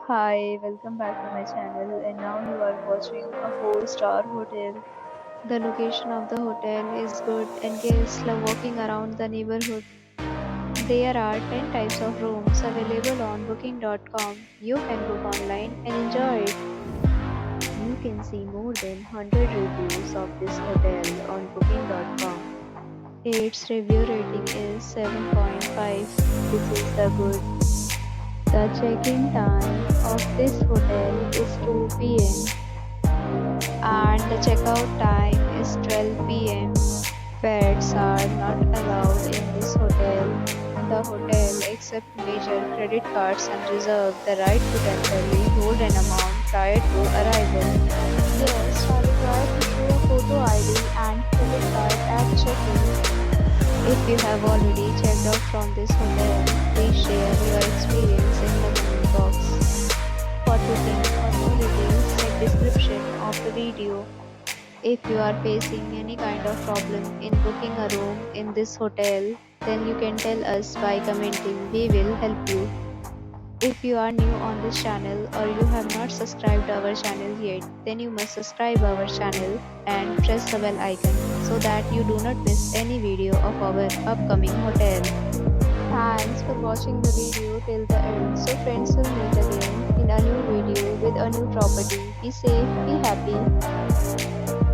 Hi, welcome back to my channel, and now you are watching a 4-star hotel. The location of the hotel is good and guests love walking around the neighborhood. There are 10 types of rooms available on booking.com. You can book online and enjoy it. You can see more than 100 reviews of this hotel on booking.com. Its review rating is 7.5, which is the good. The check-in time of this hotel is 2 p.m. and the checkout time is 12 p.m. Pets are not allowed in this hotel. The hotel accepts major credit cards and reserves the right to temporarily hold an amount prior to arrival. Guests are required to show a photo ID and credit card at check-in. If you have already checked out from this hotel, please share your experience in the comment box. For booking or more details, check description of the video. If you are facing any kind of problem in booking a room in this hotel, then you can tell us by commenting. We will help you. If you are new on this channel or you have not subscribed our channel yet, then you must subscribe our channel and press the bell icon so that you do not miss any video of our upcoming hotel. Thanks for watching the video till the end. So friends, will meet again in a new video with a new property. Be safe, be happy.